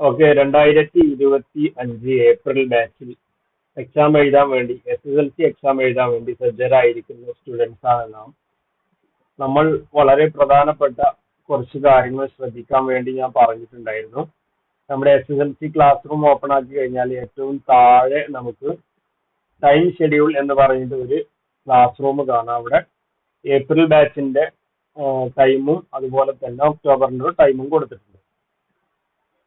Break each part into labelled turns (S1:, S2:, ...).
S1: Okay, 2025 April ബാച്ചിൽ exam എഴുതാൻ വേണ്ടി SSLC എക്സാം എഴുതാൻ വേണ്ടി സജ്ജരായിരിക്കുന്ന സ്റ്റുഡൻസ് ആണ് നാം. നമ്മൾ വളരെ പ്രധാനപ്പെട്ട കുറച്ച് കാര്യങ്ങൾ ശ്രദ്ധിക്കാൻ വേണ്ടി ഞാൻ പറഞ്ഞിട്ടുണ്ടായിരുന്നു. നമ്മുടെ SSLC ക്ലാസ് റൂം ഓപ്പൺ ആക്കി കഴിഞ്ഞാൽ ഏറ്റവും താഴെ നമുക്ക് ടൈം ഷെഡ്യൂൾ എന്ന് പറഞ്ഞിട്ട് ഒരു ക്ലാസ് റൂം കാണാം. അവിടെ ഏപ്രിൽ ബാച്ചിന്റെ ടൈമും അതുപോലെ തന്നെ ഒക്ടോബറിന്റെ ഒരു ടൈമും കൊടുത്തിട്ടുണ്ട്.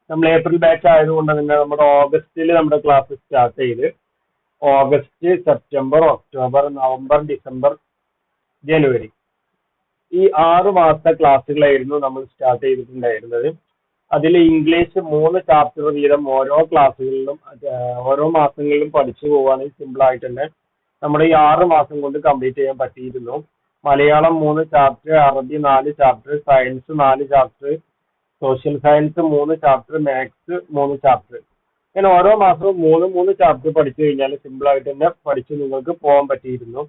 S1: നമ്മൾ ഏപ്രിൽ ബാച്ച് ആയതുകൊണ്ട് തന്നെ നമ്മുടെ ഓഗസ്റ്റിൽ നമ്മുടെ ക്ലാസ് സ്റ്റാർട്ട് ചെയ്ത് August, September, October, November, December, ജനുവരി ഈ 6 മാസത്തെ ക്ലാസ്സുകളായിരുന്നു നമ്മൾ സ്റ്റാർട്ട് ചെയ്തിട്ടുണ്ടായിരുന്നത്. അതിൽ ഇംഗ്ലീഷ് 3 ചാപ്റ്റർ വീതം ഓരോ ക്ലാസ്സുകളിലും ഓരോ മാസങ്ങളിലും പഠിച്ചു പോവുകയാണെങ്കിൽ സിമ്പിൾ ആയിട്ട് തന്നെ നമ്മുടെ ഈ 6 മാസം കൊണ്ട് കംപ്ലീറ്റ് ചെയ്യാൻ പറ്റിയിരുന്നു. മലയാളം 3 ചാപ്റ്റർ, അറബി 4 chapter, science 4 chapter, social science 3 chapter, maths 3 chapter, ഇങ്ങനെ ഓരോ മാസവും 3 ചാപ്റ്റർ പഠിച്ചു കഴിഞ്ഞാൽ സിമ്പിൾ ആയിട്ട് തന്നെ പഠിച്ച് നിങ്ങൾക്ക് പോകാൻ പറ്റിയിരുന്നു.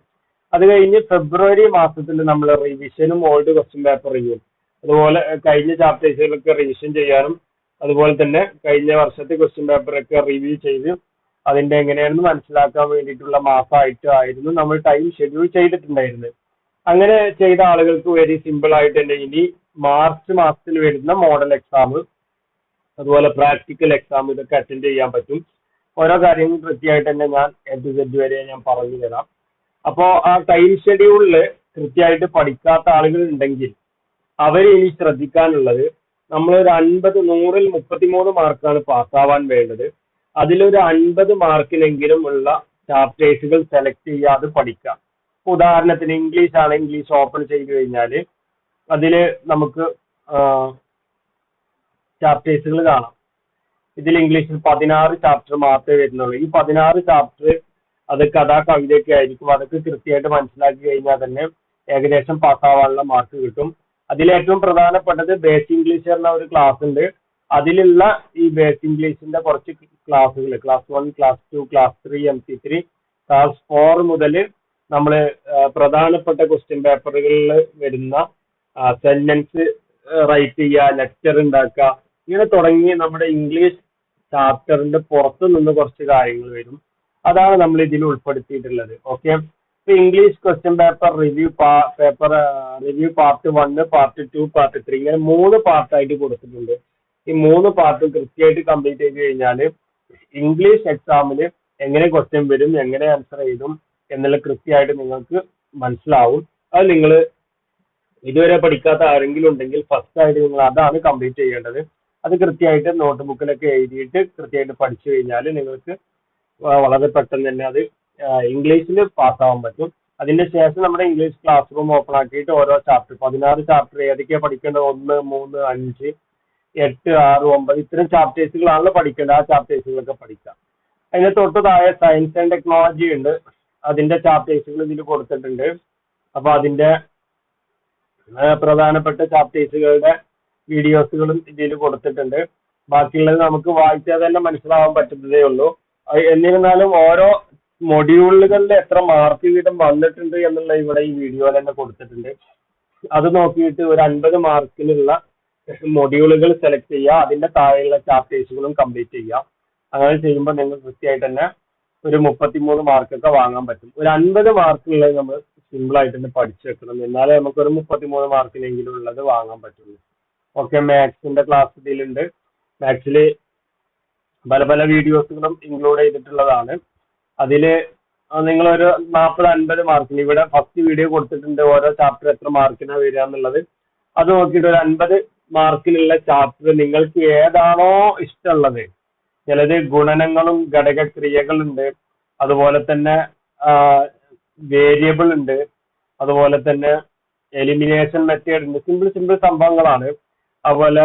S1: അത് കഴിഞ്ഞ് ഫെബ്രുവരി മാസത്തിൽ നമ്മൾ റിവിഷനും ഓൾഡ് ക്വസ്റ്റ്യൻ പേപ്പർ റിവ്യൂവും അതുപോലെ കഴിഞ്ഞ ചാപ്റ്റേഴ്സുകളൊക്കെ റിവിഷൻ ചെയ്യാനും അതുപോലെ തന്നെ കഴിഞ്ഞ വർഷത്തെ ക്വസ്റ്റ്യൻ പേപ്പറൊക്കെ റിവ്യൂ ചെയ്ത് അതിന്റെ എങ്ങനെയാണെന്ന് മനസ്സിലാക്കാൻ വേണ്ടിയിട്ടുള്ള മാസമായിട്ടായിരുന്നു നമ്മൾ ടൈം ഷെഡ്യൂൾ ചെയ്തിട്ടുണ്ടായിരുന്നത്. അങ്ങനെ ചെയ്ത ആളുകൾക്ക് വെരി സിമ്പിൾ ആയിട്ട് തന്നെ ഇനി മാർച്ച് മാസത്തിൽ വരുന്ന മോഡൽ എക്സാം അതുപോലെ പ്രാക്ടിക്കൽ എക്സാം ഇതൊക്കെ അറ്റൻഡ് ചെയ്യാൻ പറ്റും. ഓരോ കാര്യങ്ങളും കൃത്യമായിട്ട് തന്നെ ഞാൻ A to Z വരെ ഞാൻ പറഞ്ഞു തരാം. അപ്പോൾ ആ ടൈം ഷെഡ്യൂളിൽ കൃത്യമായിട്ട് പഠിക്കാത്ത ആളുകൾ ഉണ്ടെങ്കിൽ അവർ ഇനി ശ്രദ്ധിക്കാനുള്ളത്, നമ്മളൊരു 50 100ൽ 33 മാർക്കാണ് പാസ്സാവാൻ വേണ്ടത്. അതിലൊരു 50 മാർക്കിനെങ്കിലും ഉള്ള ചാപ്റ്റേഴ്സുകൾ സെലക്ട് ചെയ്യാതെ പഠിക്കാം. ഉദാഹരണത്തിന് ഇംഗ്ലീഷ് ആണ്, ഇംഗ്ലീഷ് ഓപ്പൺ ചെയ്ത് കഴിഞ്ഞാൽ അതിൽ നമുക്ക് ചാപ്റ്റേഴ്സുകൾ കാണാം. ഇതിൽ ഇംഗ്ലീഷിൽ 16 ചാപ്റ്റർ മാത്രമേ വരുന്നുള്ളൂ. ഈ 16 ചാപ്റ്റർ അത് കഥാ കവിതയൊക്കെ ആയിരിക്കും. അതൊക്കെ കൃത്യമായിട്ട് മനസ്സിലാക്കി കഴിഞ്ഞാൽ തന്നെ ഏകദേശം പാസ്സാവാനുള്ള മാർക്ക് കിട്ടും. അതിലേറ്റവും പ്രധാനപ്പെട്ടത് ബേസ് ഇംഗ്ലീഷ് എന്ന ഒരു ക്ലാസ് ഉണ്ട്. അതിലുള്ള ഈ ബേസ് ഇംഗ്ലീഷിന്റെ കുറച്ച് ക്ലാസ്സുകൾ class 1, class 2, class 3, MC3, class 4 മുതൽ നമ്മൾ പ്രധാനപ്പെട്ട ക്വസ്റ്റ്യൻ പേപ്പറുകളിൽ വരുന്ന സെന്റൻസ് റൈറ്റ് ചെയ്യുക, ലെക്ചർ ഉണ്ടാക്കുക, ഇങ്ങനെ തുടങ്ങി നമ്മുടെ ഇംഗ്ലീഷ് ചാപ്റ്ററിന്റെ പുറത്തു നിന്ന് കുറച്ച് കാര്യങ്ങൾ വരും. അതാണ് നമ്മൾ ഇതിൽ ഉൾപ്പെടുത്തിയിട്ടുള്ളത്. ഓക്കെ, ഇപ്പൊ English question paper review part 1, part 2, part 3 ഇങ്ങനെ 3 പാർട്ടായിട്ട് കൊടുത്തിട്ടുണ്ട്. ഈ 3 പാർട്ടും കൃത്യമായിട്ട് കംപ്ലീറ്റ് ചെയ്ത് കഴിഞ്ഞാൽ ഇംഗ്ലീഷ് എക്സാമിൽ എങ്ങനെ ക്വസ്റ്റ്യൻ വരും, എങ്ങനെ ആൻസർ എഴുതും എന്നുള്ള കൃത്യമായിട്ട് നിങ്ങൾക്ക് മനസ്സിലാവും. അത് നിങ്ങൾ ഇതുവരെ പഠിക്കാത്ത ആരെങ്കിലും ഉണ്ടെങ്കിൽ ഫസ്റ്റ് ആയിട്ട് നിങ്ങൾ അതാണ് കംപ്ലീറ്റ് ചെയ്യേണ്ടത്. അത് കൃത്യമായിട്ട് നോട്ട് ബുക്കിലൊക്കെ എഴുതിയിട്ട് കൃത്യമായിട്ട് പഠിച്ചു കഴിഞ്ഞാൽ നിങ്ങൾക്ക് വളരെ പെട്ടെന്ന് തന്നെ അത് ഇംഗ്ലീഷിൽ പാസ്സാവാൻ പറ്റും. അതിന്റെ ശേഷം നമ്മുടെ ഇംഗ്ലീഷ് ക്ലാസ് റൂം ഓപ്പൺ ആക്കിയിട്ട് ഓരോ ചാപ്റ്റർ 16 ചാപ്റ്റർ ഏതൊക്കെയാണ് പഠിക്കേണ്ടത്, 1, 3, 5, 8, 6, 9 ഇത്തരം ചാപ്റ്റേഴ്സുകളാണല്ലോ പഠിക്കേണ്ടത്. ആ ചാപ്റ്റേഴ്സുകളൊക്കെ പഠിക്കാം. അതിന് തൊട്ട് താഴെ സയൻസ് ആൻഡ് ടെക്നോളജി ഉണ്ട്. അതിന്റെ ചാപ്റ്റേഴ്സുകൾ ഇതിൽ കൊടുത്തിട്ടുണ്ട്. അപ്പൊ അതിന്റെ പ്രധാനപ്പെട്ട ചാപ്റ്റേഴ്സുകളുടെ വീഡിയോസുകളും ഇതിൽ കൊടുത്തിട്ടുണ്ട്. ബാക്കിയുള്ളത് നമുക്ക് വായിച്ചാൽ തന്നെ മനസ്സിലാവാൻ പറ്റുന്നതേ ഉള്ളൂ. എന്നിരുന്നാലും ഓരോ മൊഡ്യൂളുകളിൽ എത്ര മാർക്ക് വീതം വന്നിട്ടുണ്ട് എന്നുള്ള ഇവിടെ ഈ വീഡിയോയിൽ തന്നെ കൊടുത്തിട്ടുണ്ട്. അത് നോക്കിയിട്ട് ഒരു 50 മാർക്കിനുള്ള മൊഡ്യൂളുകൾ സെലക്ട് ചെയ്യുക, അതിന്റെ താഴെയുള്ള ചാപ്റ്റേഴ്സുകളും കംപ്ലീറ്റ് ചെയ്യുക. അങ്ങനെ ചെയ്യുമ്പോൾ നിങ്ങൾ കൃത്യമായിട്ട് തന്നെ ഒരു 33 മാർക്കൊക്കെ വാങ്ങാൻ പറ്റും. ഒരു 50 മാർക്കുള്ളത് നമ്മൾ സിമ്പിൾ ആയിട്ട് തന്നെ പഠിച്ചു വെക്കണം, എന്നാലേ നമുക്ക് ഒരു 33 മാർക്കിനെങ്കിലും ഉള്ളത് വാങ്ങാൻ പറ്റുള്ളൂ. ഓക്കെ, മാത്സിന്റെ ക്ലാസ് ഇതിലുണ്ട്. മാത്സിൽ പല പല വീഡിയോസുകളും ഇൻക്ലൂഡ് ചെയ്തിട്ടുള്ളതാണ്. അതിൽ നിങ്ങളൊരു 40-50 മാർക്കിന് ഇവിടെ ഫസ്റ്റ് വീഡിയോ കൊടുത്തിട്ടുണ്ട്, ഓരോ ചാപ്റ്റർ എത്ര മാർക്കിനാണ് വരിക എന്നുള്ളത്. അത് നോക്കിയിട്ട് ഒരു 50 മാർക്കിനുള്ള ചാപ്റ്റർ നിങ്ങൾക്ക് ഏതാണോ ഇഷ്ടമുള്ളത്. ചിലത് ഗുണനങ്ങളും ഘടകക്രിയകളുണ്ട്, അതുപോലെ തന്നെ വേരിയബിൾ ഉണ്ട്, അതുപോലെ തന്നെ എലിമിനേഷൻ മെത്തേഡ് ഉണ്ട്. സിമ്പിൾ സംഭവങ്ങളാണ്. അതുപോലെ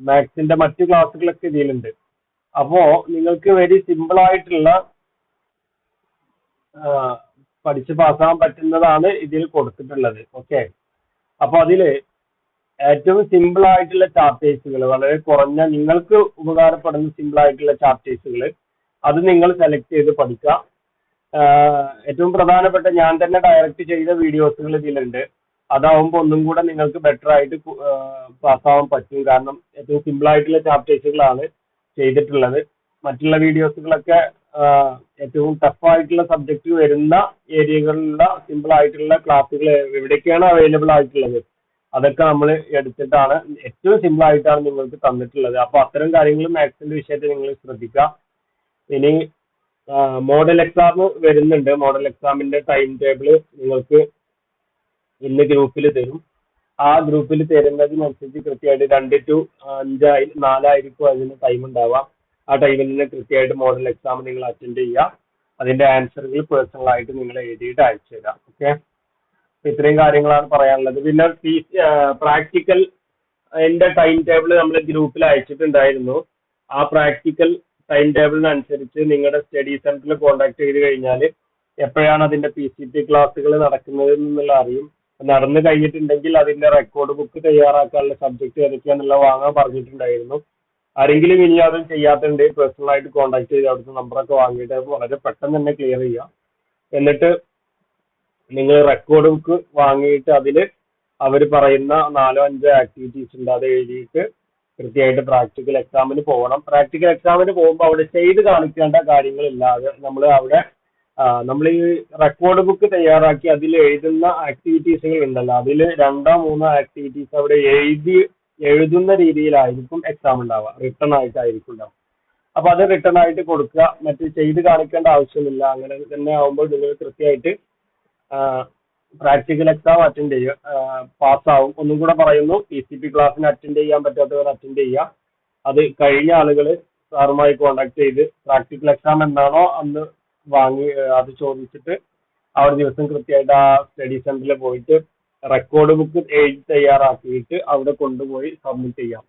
S1: മാത്സിന്റെ മറ്റു ക്ലാസ്സുകളൊക്കെ ഇതിലുണ്ട്. അപ്പോ നിങ്ങൾക്ക് വെരി സിമ്പിൾ ആയിട്ടുള്ള പഠിച്ച് പാസ്സാകാൻ പറ്റുന്നതാണ് ഇതിൽ കൊടുത്തിട്ടുള്ളത്. ഓക്കെ, അപ്പൊ അതില് ഏറ്റവും സിമ്പിൾ ആയിട്ടുള്ള ചാപ്റ്റേഴ്സുകൾ, വളരെ കുറഞ്ഞ നിങ്ങൾക്ക് ഉപകാരപ്പെടുന്ന സിമ്പിൾ ആയിട്ടുള്ള ചാപ്റ്റേഴ്സുകൾ അത് നിങ്ങൾ സെലക്ട് ചെയ്ത് പഠിക്കുക. ഏറ്റവും പ്രധാനപ്പെട്ട ഞാൻ തന്നെ ഡയറക്റ്റ് ചെയ്ത വീഡിയോസുകൾ ഇതിലുണ്ട്. അതാവുമ്പോൾ ഒന്നും കൂടെ നിങ്ങൾക്ക് ബെറ്റർ ആയിട്ട് പാസ്സാവാൻ പറ്റും. കാരണം ഏറ്റവും സിമ്പിൾ ആയിട്ടുള്ള ചാപ്റ്റേഴ്സുകളാണ് ചെയ്തിട്ടുള്ളത്. മറ്റുള്ള വീഡിയോസുകളൊക്കെ ഏറ്റവും ടഫ് ആയിട്ടുള്ള സബ്ജക്റ്റ് വരുന്ന ഏരിയകളിലുള്ള സിമ്പിൾ ആയിട്ടുള്ള ക്ലാസ്സുകൾ എവിടേക്കാണ് അവൈലബിൾ ആയിട്ടുള്ളത് അതൊക്കെ നമ്മൾ എടുത്തിട്ടാണ് ഏറ്റവും സിമ്പിൾ ആയിട്ടാണ് നിങ്ങൾക്ക് തന്നിട്ടുള്ളത്. അപ്പൊ അത്തരം കാര്യങ്ങൾ മാത്സിന്റെ വിഷയത്തിൽ നിങ്ങൾ ശ്രദ്ധിക്കുക. ഇനി മോഡൽ എക്സാം വരുന്നുണ്ട്. മോഡൽ എക്സാമിന്റെ ടൈം ടേബിൾ നിങ്ങൾക്ക് ഇന്ന് ഗ്രൂപ്പിൽ തരും. ആ ഗ്രൂപ്പിൽ തരുന്നതിനനുസരിച്ച് കൃത്യമായിട്ട് 2 to 5 4 അതിന് ടൈം ഉണ്ടാവാം. ആ ടൈമിൽ നിന്ന് കൃത്യമായിട്ട് മോഡൽ എക്സാം നിങ്ങൾ അറ്റൻഡ് ചെയ്യുക. അതിന്റെ ആൻസറുകൾ പേഴ്സണൽ ആയിട്ട് നിങ്ങൾ എഴുതിയിട്ട് അയച്ചു തരാം. ഓക്കെ, ഇത്രയും കാര്യങ്ങളാണ് പറയാനുള്ളത്. പിന്നെ പ്രാക്ടിക്കൽ അതിന്റെ ടൈം ടേബിൾ നമ്മൾ ഗ്രൂപ്പിൽ അയച്ചിട്ടുണ്ടായിരുന്നു. ആ പ്രാക്ടിക്കൽ ടൈം ടേബിളിനനുസരിച്ച് നിങ്ങളുടെ സ്റ്റഡി സെന്ററിൽ കോൺടാക്ട് ചെയ്ത് കഴിഞ്ഞാൽ എപ്പോഴാണ് അതിന്റെ PCT ക്ലാസ്സുകൾ നടക്കുന്നത് എന്നുള്ള അറിയും. നടന്നു കഴിഞ്ഞിട്ടുണ്ടെങ്കിൽ അതിന്റെ റെക്കോർഡ് ബുക്ക് തയ്യാറാക്കാനുള്ള സബ്ജക്ട് ഏതൊക്കെയാണെന്നുള്ളത് വാങ്ങാൻ പറഞ്ഞിട്ടുണ്ടായിരുന്നു. ആരെങ്കിലും ഇനി അതും ചെയ്യാത്തുണ്ട് പേഴ്സണൽ ആയിട്ട് കോൺടാക്ട് ചെയ്ത് അവിടുത്തെ നമ്പറൊക്കെ വാങ്ങിയിട്ട് അത് വളരെ പെട്ടെന്ന് തന്നെ ക്ലിയർ ചെയ്യാം. എന്നിട്ട് നിങ്ങൾ റെക്കോർഡ് ബുക്ക് വാങ്ങിയിട്ട് അതിൽ അവർ പറയുന്ന 4-5 ആക്ടിവിറ്റീസ് ഉണ്ട്, അത് എഴുതിയിട്ട് കൃത്യമായിട്ട് പ്രാക്ടിക്കൽ എക്സാമിന് പോകണം. പ്രാക്ടിക്കൽ എക്സാമിന് പോകുമ്പോൾ അവിടെ ചെയ്ത് കാണിക്കേണ്ട കാര്യങ്ങളില്ലാതെ നമ്മൾ ഈ റെക്കോർഡ് ബുക്ക് തയ്യാറാക്കി അതിൽ എഴുതുന്ന ആക്ടിവിറ്റീസുകൾ ഉണ്ടല്ലോ, അതിൽ 2-3 ആക്ടിവിറ്റീസ് അവിടെ എഴുതുന്ന രീതിയിലായിരിക്കും എക്സാം ഉണ്ടാവുക, റിട്ടേൺ ആയിട്ടായിരിക്കും ഉണ്ടാവുക. അപ്പൊ അത് റിട്ടേൺ ആയിട്ട് കൊടുക്കുക, മറ്റു ചെയ്ത് കാണിക്കേണ്ട ആവശ്യമില്ല. അങ്ങനെ തന്നെ ആവുമ്പോൾ നിങ്ങൾ കൃത്യമായിട്ട് പ്രാക്ടിക്കൽ എക്സാം അറ്റൻഡ് ചെയ്യുക, പാസ്സാവും. ഒന്നും കൂടെ പറയുന്നു, PCT ക്ലാസ്സിന് അറ്റൻഡ് ചെയ്യാൻ പറ്റാത്തവർ അറ്റൻഡ് ചെയ്യുക. അത് കഴിഞ്ഞ ആളുകൾ സാറുമായി കോൺടാക്ട് ചെയ്ത് പ്രാക്ടിക്കൽ എക്സാം എന്താണോ അന്ന് അത് ചോദിച്ചിട്ട് ആ ഒരു ദിവസം കൃത്യമായിട്ട് ആ സ്റ്റഡി സെന്ററിൽ പോയിട്ട് റെക്കോർഡ് ബുക്ക് എഴുതി തയ്യാറാക്കിയിട്ട് അവിടെ കൊണ്ടുപോയി സബ്മിറ്റ് ചെയ്യാം.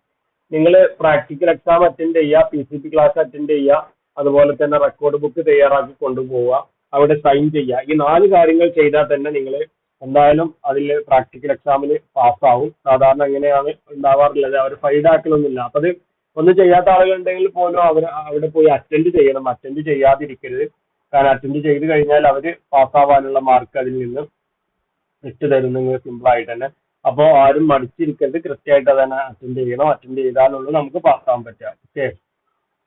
S1: നിങ്ങൾ പ്രാക്ടിക്കൽ എക്സാം അറ്റൻഡ് ചെയ്യുക, PCT ക്ലാസ് അറ്റൻഡ് ചെയ്യുക, അതുപോലെ തന്നെ റെക്കോർഡ് ബുക്ക് തയ്യാറാക്കി കൊണ്ടുപോവുക, അവിടെ സൈൻ ചെയ്യുക. ഈ 4 കാര്യങ്ങൾ ചെയ്താൽ തന്നെ നിങ്ങൾ എന്തായാലും അതിൽ പ്രാക്ടിക്കൽ എക്സാമിന് പാസ്സാവും. സാധാരണ എങ്ങനെയാണ് ഉണ്ടാവാറുള്ളത്, അവർ ഫൈഡാക്കലൊന്നുമില്ല. അപ്പൊ അത് ഒന്നും ചെയ്യാത്ത ആളുകളുണ്ടെങ്കിൽ പോലും അവിടെ പോയി അറ്റൻഡ് ചെയ്യണം. അറ്റൻഡ് ചെയ്യാതിരിക്കരുത്. കാരണം അറ്റൻഡ് ചെയ്ത് കഴിഞ്ഞാൽ അവർ പാസ്സാവാനുള്ള മാർക്ക് അതിൽ നിന്ന് ഇട്ട് തരും നിങ്ങൾ സിമ്പിൾ ആയിട്ട് തന്നെ. അപ്പോൾ ആരും മടിച്ചിരിക്കരുത്, കൃത്യമായിട്ട് തന്നെ അറ്റൻഡ് ചെയ്യണം. അറ്റൻഡ് ചെയ്താലുള്ളൂ നമുക്ക് പാസ്സാവാൻ പറ്റുക. ഓക്കെ,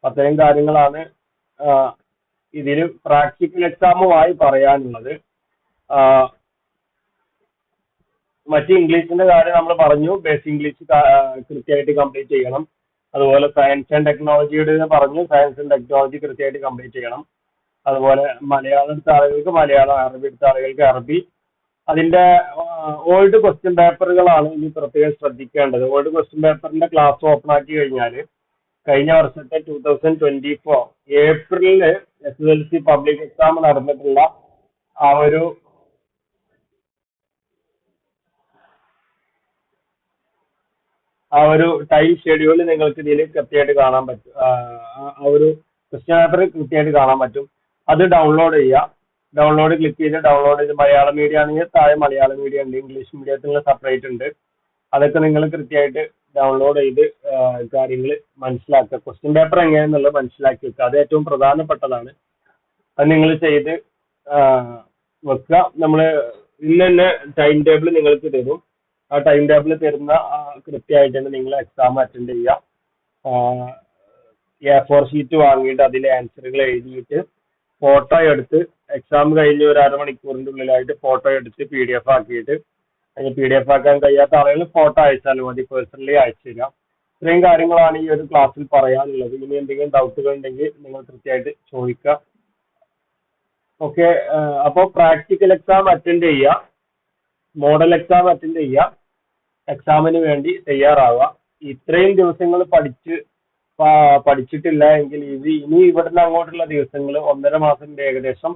S1: അത്രയും കാര്യങ്ങളാണ് ഇതിൽ പ്രാക്ടിക്കൽ എക്സാമുമായി പറയാനുള്ളത്. മറ്റ് ഇംഗ്ലീഷിന്റെ കാര്യം നമ്മൾ പറഞ്ഞു, ബേസിക് ഇംഗ്ലീഷ് കൃത്യമായിട്ട് കംപ്ലീറ്റ് ചെയ്യണം. അതുപോലെ സയൻസ് ആൻഡ് ടെക്നോളജിയുടെ പറഞ്ഞു, സയൻസ് ആൻഡ് ടെക്നോളജി കൃത്യമായിട്ട് കംപ്ലീറ്റ് ചെയ്യണം. അതുപോലെ മലയാളം എടുത്ത ആളുകൾക്ക് മലയാളം, അറബി എടുത്ത ആളുകൾക്ക് അറബി. അതിന്റെ ഓൾഡ് ക്വസ്റ്റ്യൻ പേപ്പറുകളാണ് ഇനി പ്രത്യേകം ശ്രദ്ധിക്കേണ്ടത്. ഓൾഡ് ക്വസ്റ്റ്യൻ പേപ്പറിന്റെ ക്ലാസ് ഓപ്പൺ ആക്കി കഴിഞ്ഞാൽ കഴിഞ്ഞ വർഷത്തെ 2024 ഏപ്രിലില് SSLC പബ്ലിക് എക്സാം നടന്നിട്ടുള്ള ആ ഒരു ടൈം ഷെഡ്യൂൾ നിങ്ങൾക്ക് ഇതിൽ കൃത്യമായിട്ട് കാണാൻ പറ്റും. ആ ഒരു ക്വസ്റ്റ്യൻ പേപ്പർ കൃത്യമായിട്ട് കാണാൻ പറ്റും. അത് ഡൗൺലോഡ് ചെയ്യുക. ഡൗൺലോഡ് ക്ലിക്ക് ചെയ്ത് ഡൗൺലോഡ് ചെയ്ത് മലയാളം മീഡിയം ആണെങ്കിൽ താഴെ മലയാളം മീഡിയം ഉണ്ട്, ഇംഗ്ലീഷ് മീഡിയത്തിന് സെപ്പറേറ്റ് ഉണ്ട്. അതൊക്കെ നിങ്ങൾ കൃത്യമായിട്ട് ഡൗൺലോഡ് ചെയ്ത് കാര്യങ്ങൾ മനസ്സിലാക്കുക. ക്വസ്റ്റ്യൻ പേപ്പർ എങ്ങനെയാണെന്നുള്ളത് മനസ്സിലാക്കി വെക്കുക. അത് ഏറ്റവും പ്രധാനപ്പെട്ടതാണ്. അത് നിങ്ങൾ ചെയ്ത് വെക്കുക. നമ്മൾ ഇന്ന് തന്നെ ടൈം ടേബിൾ നിങ്ങൾക്ക് തരും. ആ ടൈം ടേബിൾ തരുന്ന കൃത്യമായിട്ട് തന്നെ നിങ്ങൾ എക്സാം അറ്റൻഡ് ചെയ്യുക. A4 ഷീറ്റ് വാങ്ങിയിട്ട് അതിലെ ആൻസറുകൾ എഴുതിയിട്ട് ഫോട്ടോ എടുത്ത് എക്സാം കഴിഞ്ഞ് ഒരു അരമണിക്കൂറിന്റെ ഉള്ളിലായിട്ട് ഫോട്ടോ എടുത്ത് PDF ആക്കിയിട്ട്, അതിന് PDF ആക്കാൻ കഴിയാത്ത ആളുകൾ ഫോട്ടോ അയച്ചാലും മതി, പേഴ്സണലി അയച്ചു തരാം. ഇത്രയും കാര്യങ്ങളാണ് ഈ ഒരു ക്ലാസ്സിൽ പറയാനുള്ളത്. ഇനി എന്തെങ്കിലും ഡൗട്ടുകൾ ഉണ്ടെങ്കിൽ നിങ്ങൾ കൃത്യമായിട്ട് ചോദിക്കുക. ഓക്കെ, അപ്പോൾ പ്രാക്ടിക്കൽ എക്സാം അറ്റൻഡ് ചെയ്യുക, മോഡൽ എക്സാം അറ്റൻഡ് ചെയ്യുക, എക്സാമിന് വേണ്ടി തയ്യാറാവുക. ഇത്രയും ദിവസങ്ങൾ പഠിച്ചിട്ടില്ല എങ്കിൽ ഇനി ഇവിടുന്ന് അങ്ങോട്ടുള്ള ദിവസങ്ങൾ 1.5 മാസത്തിന്റെ ഏകദേശം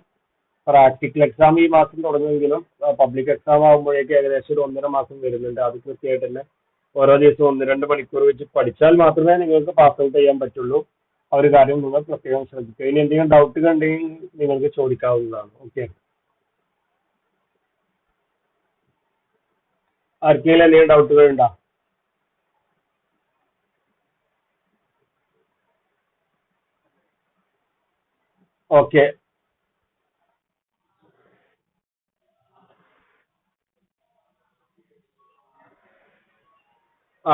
S1: പ്രാക്ടിക്കൽ എക്സാം ഈ മാസം തുടങ്ങുമെങ്കിലും പബ്ലിക് എക്സാം ആകുമ്പോഴേക്ക് ഏകദേശം ഒരു 1.5 മാസം വരുന്നുണ്ട്. അത് കൃത്യമായിട്ട് തന്നെ ഓരോ ദിവസവും 1-2 മണിക്കൂർ വെച്ച് പഠിച്ചാൽ മാത്രമേ നിങ്ങൾക്ക് പാസ് ഔട്ട് ചെയ്യാൻ പറ്റുള്ളൂ. ആ ഒരു കാര്യം നിങ്ങൾ പ്രത്യേകം ശ്രദ്ധിക്കുക. ഇനി എന്തെങ്കിലും ഡൗട്ടുകൾ ഉണ്ടെങ്കിൽ നിങ്ങൾക്ക് ചോദിക്കാവുന്നതാണ്. ഓക്കെ, ആർക്കെങ്കിലും എന്തെങ്കിലും ഡൗട്ടുകൾ ഉണ്ടോ? ഓക്കെ,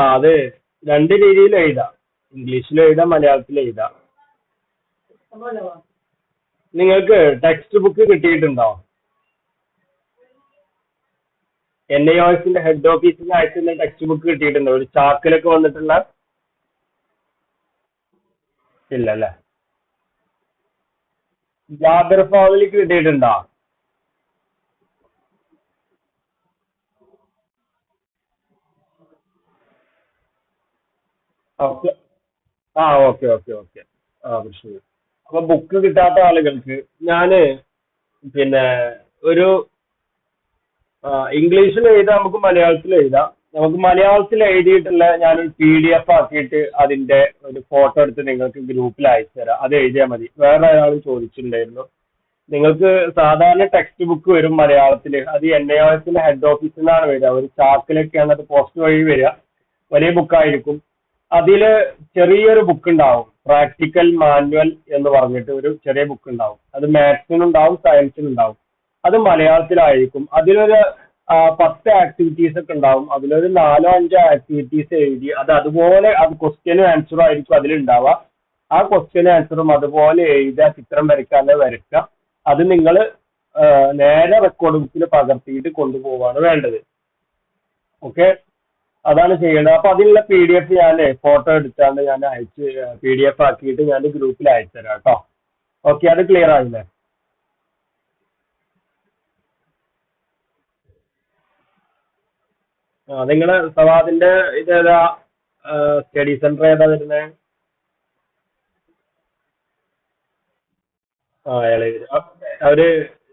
S1: അത് രണ്ട് രീതിയിൽ എഴുതാം. ഇംഗ്ലീഷിൽ എഴുതാം, മലയാളത്തിൽ എഴുതാം. നിങ്ങൾക്ക് ടെക്സ്റ്റ് ബുക്ക് കിട്ടിയിട്ടുണ്ടോ? NIOSന്റെ ഹെഡ് ഓഫീസിൽ നിന്ന് അയച്ചുന്ന ടെക്സ്റ്റ് ബുക്ക് കിട്ടിയിട്ടുണ്ടോ? ഒരു ചാക്കിലൊക്കെ വന്നിട്ടുള്ള? ഇല്ല അല്ലേ? ജാബിർ ഫാമിലിക്ക് കിട്ടിയിട്ടുണ്ടോ? ഓക്കെ. Okay okay okay. പ്രശ്നം. അപ്പൊ ബുക്ക് കിട്ടാത്ത ആളുകൾക്ക് ഞാന് പിന്നെ ഒരു ഇംഗ്ലീഷിൽ എഴുതാം, നമുക്ക് മലയാളത്തിൽ എഴുതാം. നമുക്ക് മലയാളത്തിൽ എഴുതിയിട്ടുള്ള ഞാനൊരു PDF ആക്കിയിട്ട് അതിന്റെ ഒരു ഫോട്ടോ എടുത്ത് നിങ്ങൾക്ക് ഗ്രൂപ്പിൽ അയച്ചു തരാം. അത് എഴുതിയാൽ മതി. വേറെ ഒരാൾ ചോദിച്ചിട്ടുണ്ടായിരുന്നു, നിങ്ങൾക്ക് സാധാരണ ടെക്സ്റ്റ് ബുക്ക് വരും മലയാളത്തിൽ, അത് NIOSന്റെ ഹെഡ് ഓഫീസിൽ നിന്നാണ് വരിക. ഒരു ചാക്കിലൊക്കെയാണ് അത് പോസ്റ്റ് വഴി വരിക. വലിയ ബുക്കായിരിക്കും. അതില് ചെറിയൊരു ബുക്ക് ഉണ്ടാവും, പ്രാക്ടിക്കൽ മാനുവൽ എന്ന് പറഞ്ഞിട്ട് ഒരു ചെറിയ ബുക്ക് ഉണ്ടാവും. അത് മാത്സിനുണ്ടാവും, സയൻസിനുണ്ടാവും. അത് മലയാളത്തിലായിരിക്കും. അതിലൊരു 10 ആക്ടിവിറ്റീസ് ഒക്കെ ഉണ്ടാവും. അതിലൊരു 4 5 ആക്ടിവിറ്റീസ് എഴുതി അത് അതുപോലെ, അത് ക്വസ്റ്റ്യനും ആൻസറും ആയിരിക്കും അതിലുണ്ടാവുക. ആ ക്വസ്റ്റ്യനും ആൻസറും അതുപോലെ എഴുതുക, ചിത്രം വരയ്ക്കാതെ വരയ്ക്കുക. അത് നിങ്ങൾ നേരെ റെക്കോർഡ് ബുക്കിൽ പകർത്തിയിട്ട് കൊണ്ടുപോവാണ് വേണ്ടത്. ഓക്കെ, അതാണ് ചെയ്യേണ്ടത്. അപ്പൊ അതിനുള്ള PDF ഞാൻ ഫോട്ടോ എടുത്താണ്ട് ഞാൻ അയച്ച് PDF ആക്കിയിട്ട് ഞാൻ ഗ്രൂപ്പിൽ അയച്ചു തരാം കേട്ടോ. ഓക്കെ, അത് ക്ലിയർ ആയില്ലേ? നിങ്ങള് സവാദിന്റെ ഇതേതാ, സ്റ്റഡി സെന്റർ ഏതാ വരുന്നത്? ഇളയത്. അവര്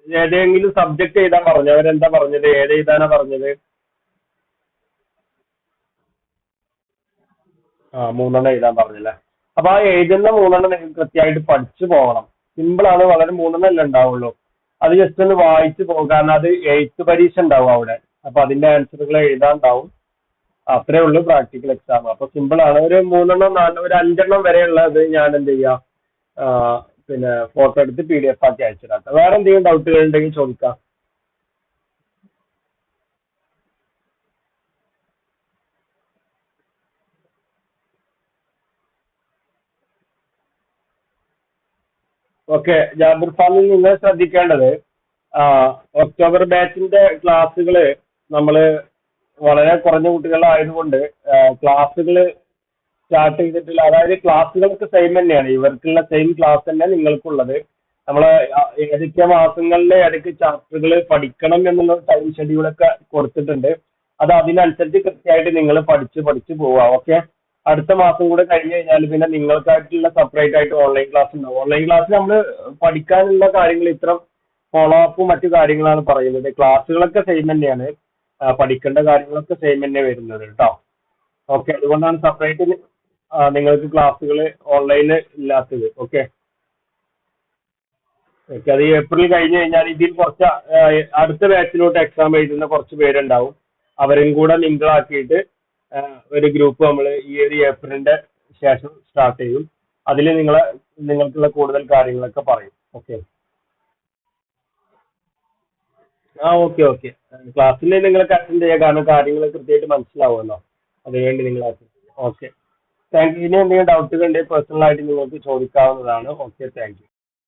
S1: ഏതെങ്കിലും സബ്ജക്ട് എഴുതാൻ പറഞ്ഞു? അവരെന്താ പറഞ്ഞത്? ഏത് എഴുതാനാ പറഞ്ഞത്? 3 എണ്ണം എഴുതാൻ പറഞ്ഞല്ലേ? അപ്പൊ ആ എഴുതുന്ന 3 എണ്ണം നിങ്ങൾ കൃത്യമായിട്ട് പഠിച്ചു പോകണം. സിമ്പിൾ ആണ്, വളരെ 3 എണ്ണം ഉണ്ടാവുള്ളൂ. അത് ജസ്റ്റ് ഒന്ന് വായിച്ചു പോകും, കാരണം അത് എഴുത്ത് പരീക്ഷ ഉണ്ടാവും അവിടെ. അപ്പൊ അതിന്റെ ആൻസറുകൾ എഴുതാണ്ടാവും. അത്രേ ഉള്ളൂ പ്രാക്ടിക്കൽ എക്സാം. അപ്പൊ സിമ്പിൾ ആണ്. ഒരു 3 എണ്ണം 4 ഒരു 5 എണ്ണം വരെയുള്ളത് ഞാൻ എന്ത് ചെയ്യാം, ആ, പിന്നെ ഫോട്ടോ എടുത്ത് PDF ആക്കി അയച്ചിടാം. വേറെ എന്തെങ്കിലും ഡൗട്ടുകൾ ഉണ്ടെങ്കിൽ ചോദിക്കാം. ഓക്കെ, ജാബിർ ഫാമിൽ നിങ്ങൾ ശ്രദ്ധിക്കേണ്ടത്, ആ, ഒക്ടോബർ ബാച്ചിന്റെ ക്ലാസ്സുകൾ നമ്മൾ വളരെ കുറഞ്ഞ കുട്ടികളായതുകൊണ്ട് ക്ലാസ്സുകൾ സ്റ്റാർട്ട് ചെയ്തിട്ടില്ല. അതായത് ക്ലാസ്സുകൾക്ക് സെയിം തന്നെയാണ്, ഇവർക്കുള്ള സെയിം ക്ലാസ് തന്നെ നിങ്ങൾക്കുള്ളത്. നമ്മൾ ഏതൊക്കെ മാസങ്ങളിലെ ഏതൊക്കെ ചാപ്റ്ററുകൾ പഠിക്കണം എന്നുള്ള ടൈം ഷെഡ്യൂളൊക്കെ കൊടുത്തിട്ടുണ്ട്. അത് അതിനനുസരിച്ച് കൃത്യമായിട്ട് നിങ്ങൾ പഠിച്ച് പഠിച്ച് പോവുക. ഓക്കെ, അടുത്ത മാസം കൂടെ കഴിഞ്ഞ് കഴിഞ്ഞാൽ പിന്നെ നിങ്ങൾക്കായിട്ടുള്ള സെപ്പറേറ്റ് ആയിട്ട് ഓൺലൈൻ ക്ലാസ് ഉണ്ടാവും. ഓൺലൈൻ ക്ലാസ്സിൽ നമ്മൾ പഠിക്കാനുള്ള കാര്യങ്ങൾ ഇത്ര ഫോളോ അപ്പും മറ്റു കാര്യങ്ങളാണ് പറയുന്നത്. ക്ലാസ്സുകളൊക്കെ സെയിം തന്നെയാണ്, പഠിക്കേണ്ട കാര്യങ്ങളൊക്കെ സെയിം തന്നെ വരുന്നത് കേട്ടോ. ഓക്കെ, അതുകൊണ്ടാണ് സെപ്പറേറ്റ് നിങ്ങൾക്ക് ക്ലാസ്സുകൾ ഓൺലൈനിൽ ഇല്ലാത്തത്. Okay okay. അത് ഏപ്രിൽ കഴിഞ്ഞ് കഴിഞ്ഞാൽ ഇതിൽ കുറച്ച് അടുത്ത ബാച്ചിലോട്ട് എക്സാം എഴുതുന്ന കുറച്ച് പേരുണ്ടാവും. അവരും കൂടെ ലിങ്കാക്കിയിട്ട് ഒരു ഗ്രൂപ്പ് നമ്മൾ ഈ ഒരു ഏപ്രിലിന്റെ ശേഷം സ്റ്റാർട്ട് ചെയ്യും. അതിൽ നിങ്ങൾക്കുള്ള കൂടുതൽ കാര്യങ്ങളൊക്കെ പറയും. ഓക്കെ. Okay okay. ക്ലാസ്സിൽ നിങ്ങൾക്ക് അറ്റൻഡ് ചെയ്യാം, കാരണം കാര്യങ്ങൾ കൃത്യമായിട്ട് മനസ്സിലാവുമല്ലോ. അതിനുവേണ്ടി നിങ്ങൾ അറ്റൻഡ് ചെയ്യാം. Okay, thank you. ഇനി എന്തെങ്കിലും ഡൗട്ടുകൾ ഉണ്ടെങ്കിൽ പേഴ്സണലായിട്ട് നിങ്ങൾക്ക് ചോദിക്കാവുന്നതാണ്. Okay, thank U.